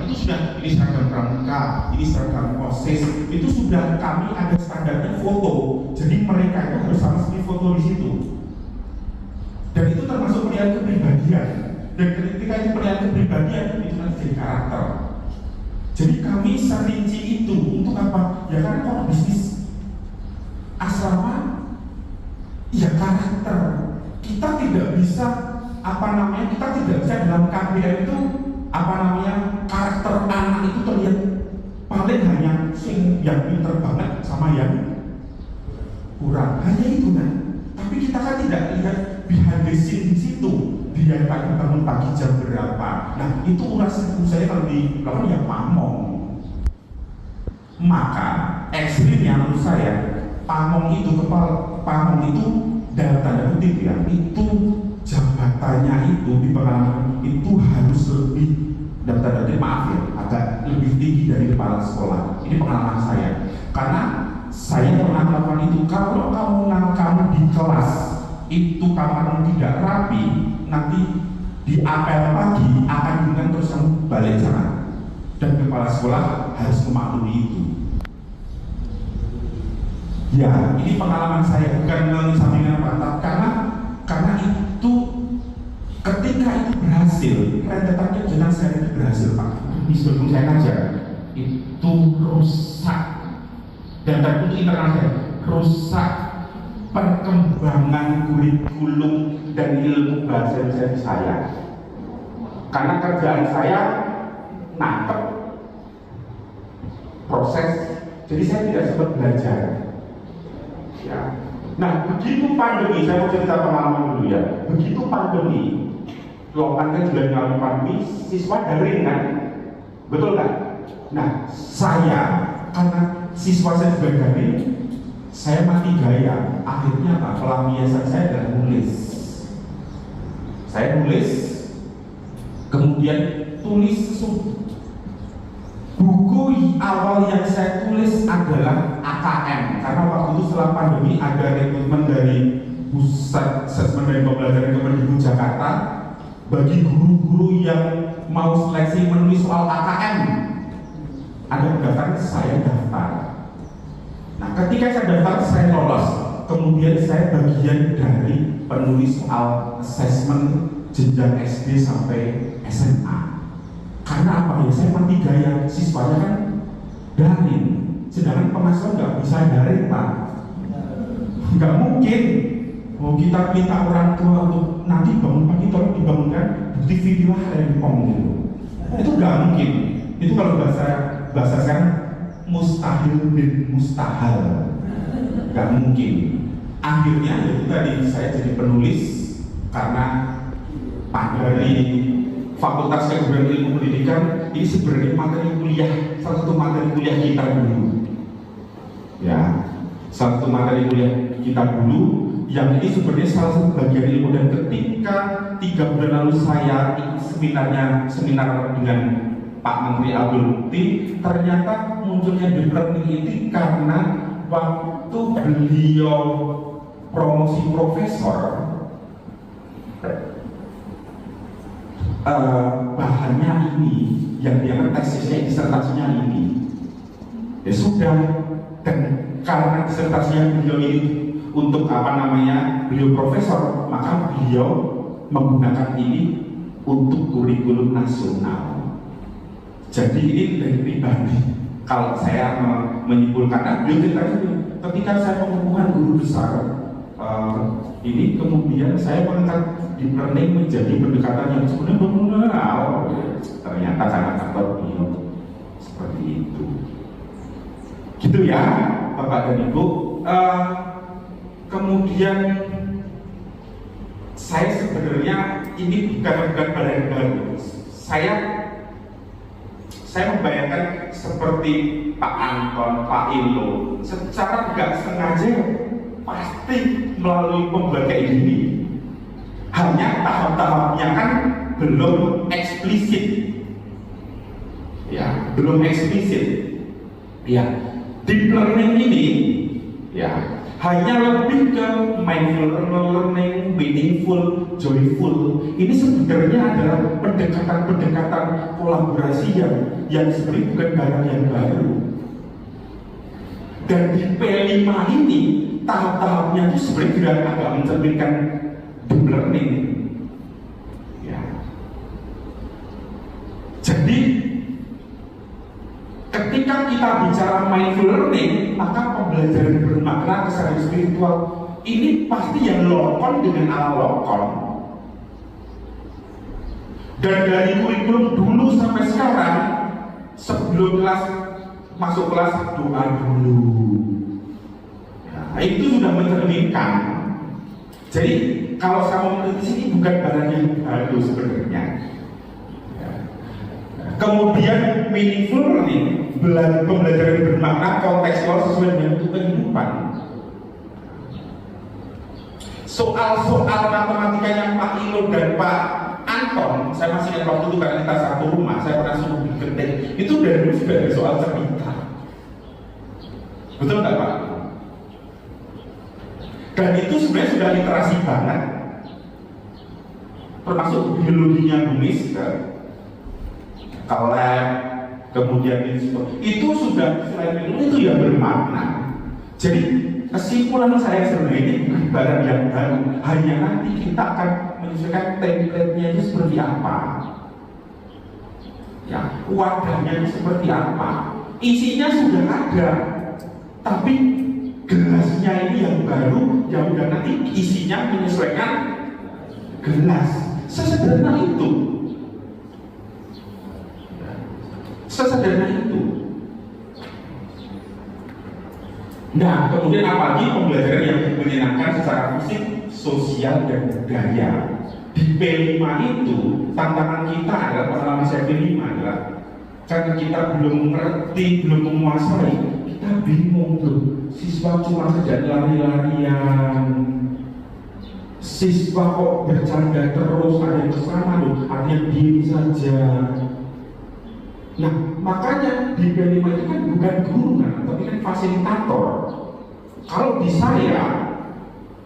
itu sudah, ini seragam pramuka, ini seragam OSIS, itu sudah kami ada standarnya foto. Jadi mereka itu harus sama-sama foto di situ. Dan itu termasuk penilaian kepribadian. Dan ketika itu penilaian kepribadian itu nanti jadi karakter. Jadi kami serinci itu untuk apa? Ya karena kalau bisnis asrama, ya karakter. Kita tidak bisa kita tidak bisa dalam KBM itu karakter anak itu terlihat paling hanya yang pinter banget sama yang kurang, hanya itu kan. Tapi kita kan tidak lihat behind the scene di situ, dia bangun pagi jam berapa. Nah itu urusan saya kalau dilakukan ya pamong. Maka ekstrimnya menurut saya pamong itu dalam tanda kutip ya, itu jabatannya itu di pengalaman itu harus lebih dalam tanda kutip, maaf ya, agak lebih tinggi dari kepala sekolah. Ini pengalaman saya, karena saya pernah melakukan itu. Kalau kamu di kelas itu kamu tidak rapi, nanti di apel pagi akan dengan terus kamu balik sana, dan kepala sekolah harus memaklumi itu. Ya, ini pengalaman saya, bukan menyampingkan mantap, karena itu ketika itu berhasil, rentetan kegiatan saya itu berhasil Pak. Ini sebelum saya ngajar itu rusak, dan tertentu internasional rusak perkembangan kurikulum dan ilmu bahasa Indonesia saya. Karena kerjaan saya nangkep proses, jadi saya tidak sempat belajar. Ya. Nah, begitu pandemi, saya mau cerita pengalaman dulu ya. Begitu pandemi, kan juga mengalami pandemi, siswa daring kan, betul kan? Nah, saya karena siswa saya juga daring, saya mati gaya. Akhirnya apa? Pelampiasan saya adalah nulis. Saya nulis, kemudian tulis sesuatu. Buku awal yang saya tulis adalah AKM, karena waktu itu setelah pandemi ada rekrutmen dari Pusat Asesmen dan Pembelajaran Kemendikbud Jakarta bagi guru-guru yang mau seleksi menulis soal AKM. Ada pendaftaran, saya daftar. Nah, ketika saya daftar, saya lolos. Kemudian saya bagian dari penulis soal asesmen jenjang SD sampai SMA. Karena apa ya, saya mati gaya, siswanya kan daring, sedangkan pengasuhan nggak bisa daring Pak. Nggak mungkin mau kita minta orang tua untuk nanti bangun pagi tolong dibangunkan bukti video handphone gitu. Itu nggak mungkin. Itu kalau bahasa sekarang mustahil bin mustahil, nggak mungkin. Akhirnya itu tadi saya jadi penulis karena dari Fakultas Keguruan Ilmu Pendidikan ini sebenarnya materi kuliah, salah satu materi kuliah kita dulu. Ya, salah satu materi kuliah kita dulu yang ini sebenarnya salah satu bagian ilmu. Dan ketika 3 bulan lalu saya ikut seminar dengan Pak Menteri Abdul Mukti, ternyata munculnya di learning ini karena waktu beliau promosi profesor, bahannya ini yang dia tesisnya, disertasinya ini ya sudah. Dan karena disertasinya beliau ini untuk beliau profesor, maka beliau menggunakan ini untuk kurikulum nasional. Jadi ini dari pribadi, kalau saya menyimpulkan, beliau cerita ketika saya mengumpulkan guru besar ini, kemudian saya mengangkat deep learning menjadi pendekatan yang sebenarnya benar. Ternyata karena kantor beliau seperti itu. Gitu ya, Bapak dan Ibu. Kemudian saya sebenarnya ini bukan barang baru. Saya membayangkan seperti Pak Anton, Pak Ilo, secara nggak sengaja pasti melalui pembuat kayak gini. Hanya tahap-tahapnya kan belum eksplisit, ya, belum eksplisit. Ya, deep learning ini, ya, hanya lebih ke mindful learning, meaningful, joyful. Ini sebenarnya adalah pendekatan-pendekatan kolaborasi yang sebenarnya bukan barang yang baru. Dan di P5 ini tahap-tahapnya itu sebenarnya tidak agak mencerminkan deep learning. Ya. Jadi ketika kita bicara mindful learning, maka pembelajaran bermakna kesadaran spiritual ini pasti yang lokon dengan ala lokon. Dan dari kurikulum dulu sampai sekarang, sebelum masuk kelas doa dulu. Nah, itu sudah mencerminkan. Jadi kalau saya mau mengkritisi ini bukan barang yang baru sebenarnya. Kemudian meaningful learning, pembelajaran bermakna kontekstual sesuai dengan kehidupan. Soal-soal matematika yang Pak Ilo dan Pak Anton, saya masih ingat waktu itu karena kita satu rumah, saya pernah suruh ketik, itu dari dulu sudah ada soal cerita. Betul nggak Pak? Dan itu sebenarnya sudah literasi banget, termasuk biologinya Bumis, ke lab, kemudian itu sudah selain itu ya bermakna. Jadi kesimpulan saya sebenarnya ini bukan barang yang baru, hanya nanti kita akan menyesuaikan template-nya itu seperti apa, ya wadahnya itu seperti apa, isinya sudah ada, tapi gelasnya ini yang baru, yang udah nanti isinya menyesuaikan gelas. Sesederhana itu. Sesederhana itu. Nah, kemudian apalagi pembelajaran yang menyenangkan secara fisik, sosial, dan budaya. Di P5 itu, tantangan kita adalah pengalaman saya P5 adalah karena kita belum mengerti, belum menguasai, kita bingung tuh. Siswa cuma kerja lari-larian, siswa kok bercanda terus, ada yang kesana loh, artinya diem saja. Nah, makanya di P5 itu kan bukan guru kan, tapi kan fasilitator. Kalau di saya,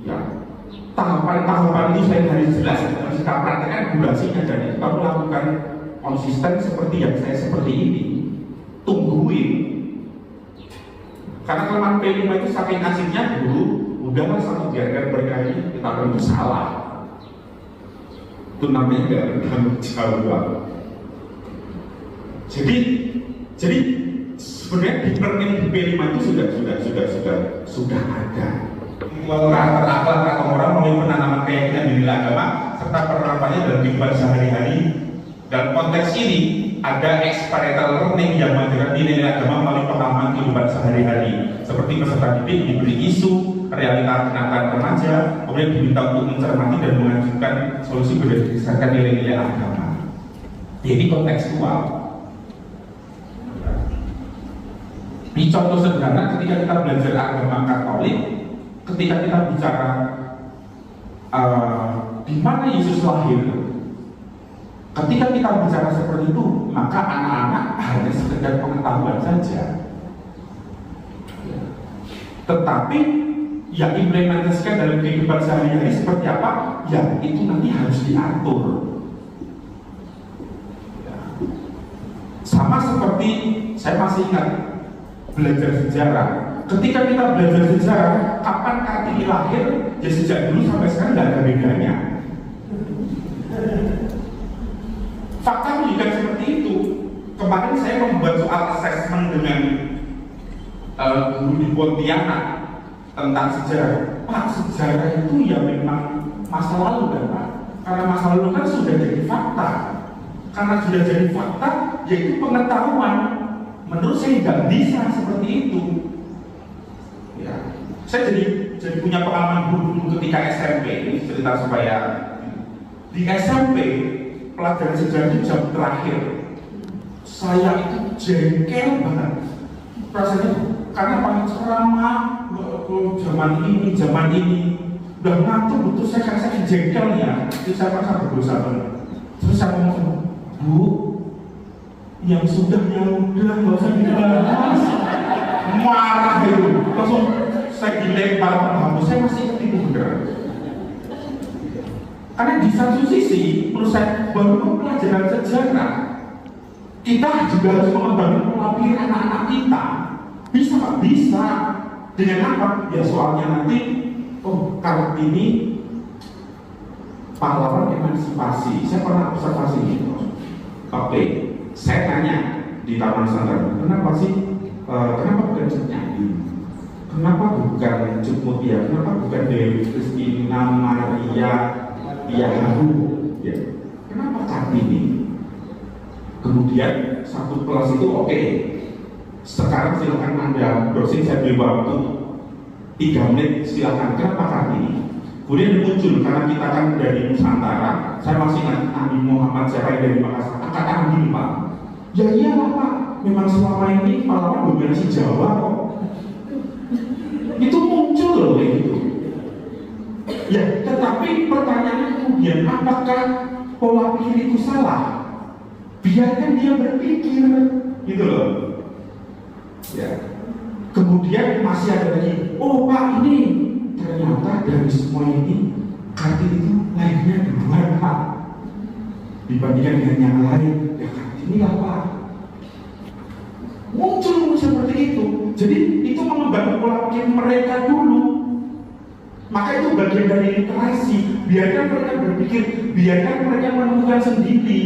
ya tahapan-tahapan itu saya dari jelas, harus kita praktekkan durasinya, dan kita melakukan konsisten seperti yang saya seperti ini. Tungguin. Karena kelemahan P5 itu saking asiknya dulu, udahlah sama biarkan mereka ini kita akan bersalah. Itu namanya nggak bertanggung jawab. Jadi sebenarnya di learning di P5 itu sudah ada. Karakter akhlak atau moral melalui penanaman keyakinan di nilai agama serta penerapannya dalam kehidupan sehari-hari. Dalam konteks ini ada experiential learning yang mengajarkan nilai agama melalui pengalaman kehidupan sehari-hari, seperti peserta didik diberi isu realita kenyataan remaja, kemudian diminta untuk mencermati dan mengajukan solusi berdasarkan nilai-nilai agama. Jadi kontekstual. Di contoh sederhana, ketika kita belajar agama Katolik, ketika kita bicara di mana Yesus lahir, ketika kita bicara seperti itu, maka anak-anak hanya sekedar pengetahuan saja. Tetapi yang implementasikan dalam kehidupan sehari-hari seperti apa, ya itu nanti harus diatur. Sama seperti saya masih ingat belajar sejarah. Ketika kita belajar sejarah, kapan Kartini lahir, ya sejak dulu sampai sekarang tidak ada bedanya. Fakta menunjukkan seperti itu. Kemarin saya membuat soal assessment dengan guru di Pontianak tentang sejarah. Pak, sejarah itu ya memang masa lalu kan Pak? Karena masa lalu kan sudah jadi fakta. Karena sudah jadi fakta, yaitu pengetahuan. Menurut saya tidak bisa seperti itu. Ya. Saya jadi punya pengalaman dulu ketika SMP. Ini cerita supaya di SMP pelajaran sejarah itu jam terakhir. Saya itu jengkel banget. Rasanya karena paling ceramah zaman ini udah ngantuk betul, saya jengkel ya. Itu saya merasa berdosa banget. Terus saya ngomong, Bu, yang sudah yang udah nggak usah dibahas. Marah itu, langsung saya dilempar penghapus, saya masih ketipu beneran. Karena di satu sisi, menurut saya, baru pelajaran sejarah, kita juga harus mengembangkan pola pikir anak-anak kita. Bisa nggak? Bisa. Dengan apa? Ya soalnya nanti, oh Kartini pahlawan emansipasi. Saya pernah observasi gitu. Oke, saya tanya di Taman Nusantara, kenapa sih? Kenapa bukan Cut Nyadi? Kenapa bukan Cut Mutia? Kenapa bukan Dewi Kristina Maria Piaharu? Ya. Kenapa Kartini? Kemudian satu kelas itu oke. Sekarang silakan Anda browsing, saya beri waktu 3 menit, silakan. Kenapa Kartini? Kemudian muncul, karena kita kan dari Nusantara, saya masih ingat Nabi Muhammad siapa yang dari Makassar, angkat tangan Pak. Ya iyalah Pak, memang selama ini pahlawan dominasi Jawa kok. Itu muncul loh gitu. Ya, tetapi pertanyaannya kemudian, apakah pola pikir itu salah? Biarkan dia berpikir, gitu loh. Ya. Kemudian masih ada lagi, oh Pak ini ternyata dari semua ini Kartini itu lahirnya duluan Pak dibandingkan dengan yang lain. Ya Kartini apa? Muncul seperti itu. Jadi itu mengembangkan pola pikir mereka dulu. Maka itu bagian dari literasi. Biarkan mereka berpikir, biarkan mereka menemukan sendiri.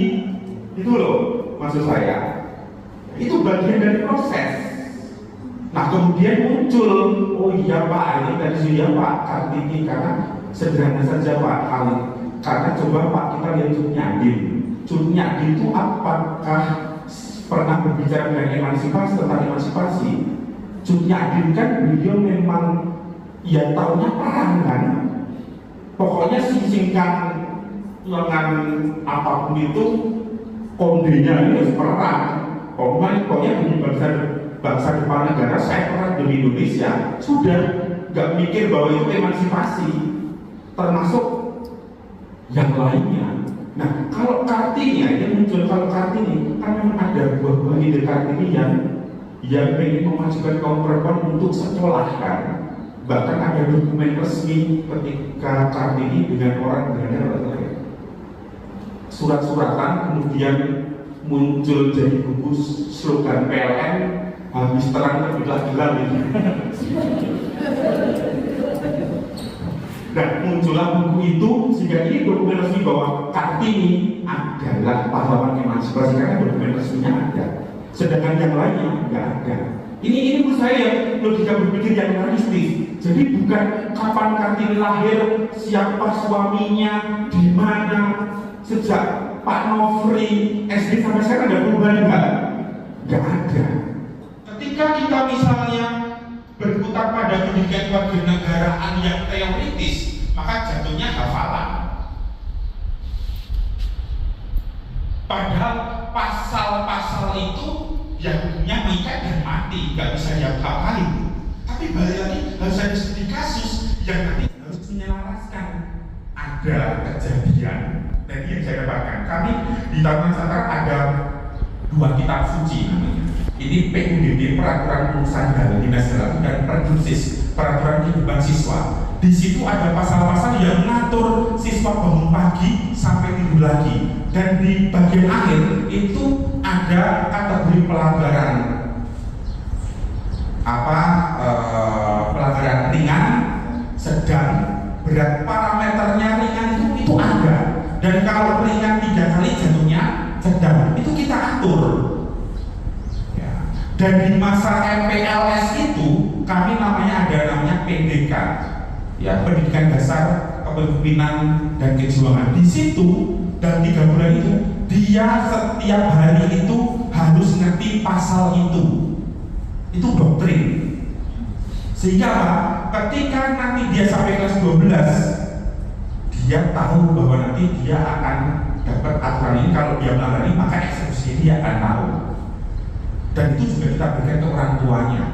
Itu loh maksud saya. Itu bagian dari proses. Nah kemudian muncul, oh iya Pak, ini dari sini Pak Kartini, karena sederhana saja Pak, karena coba Pak kita lihat Cut Nyadi. Cut Nyadi itu apakah pernah berbicara dengan emansipasi, tentang emansipasi? Cut Nyadi kan beliau memang ya taunya perang kan, pokoknya sisingkan lengan apapun itu kondenya ini harus perang. Pokoknya demi bangsa depan negara, saya perang demi Indonesia. Sudah, nggak mikir bahwa itu emansipasi, termasuk yang lainnya. Nah, kalau Kartini yang muncul, kalau Kartini kan memang ada buah-buah ide Kartini yang ingin memajukan kaum perempuan untuk sekolah kan. Bahkan ada dokumen resmi ketika Kartini dengan orang Belanda surat-suratan, kemudian muncul jadi buku slogan PLN, habis terang terbitlah hilal ini. Dan muncullah buku itu, sehingga ini dokumen resmi bahwa Kartini adalah pahlawan emansipasi, karena dokumen resminya ada. Sedangkan yang lainnya nggak ada. Ini menurut saya logika berpikir yang realistis. Jadi bukan kapan Kartini lahir, siapa suaminya, di mana, sejak Pak Nofri SD sampai sekarang ada perubahan nggak ada. Ketika kita misalnya berputar pada pendidikan kewarganegaraan yang teoritis, maka jatuhnya hafalan. Padahal pasal-pasal itu yang hukumnya mengikat dan mati, nggak bisa dihafalin. Tapi balik lagi harus ada studi kasus yang nanti harus menyelaraskan. Ada kejadian. Dan ini yang saya dapatkan. Kami di Taman Nusantara ada 2 kitab suci namanya. Ini PUDD, Peraturan Urusan Dinas Dalam, dan Perjusis, Peraturan Kehidupan Siswa. Di situ ada pasal-pasal yang mengatur siswa bangun pagi sampai tidur lagi. Dan di bagian akhir itu ada kategori pelanggaran pelanggaran ringan, sedang, berat. Parameternya ringan itu ada. Dan kalau ringan 3 kali jatuhnya sedang, itu kita atur. Ya. Dan di masa MPLS itu kami ada namanya PDK, ya, Pendidikan Dasar Kepemimpinan dan Kejuangan. Di situ dalam 3 bulan itu dia setiap hari itu harus ngerti pasal itu doktrin. Sehingga ketika nanti dia sampai kelas 12, dia tahu bahwa nanti dia akan dapat aturan ini. Kalau dia melanggar ini, maka eksekusi dia akan tahu. Dan itu juga kita berikan ke orang tuanya.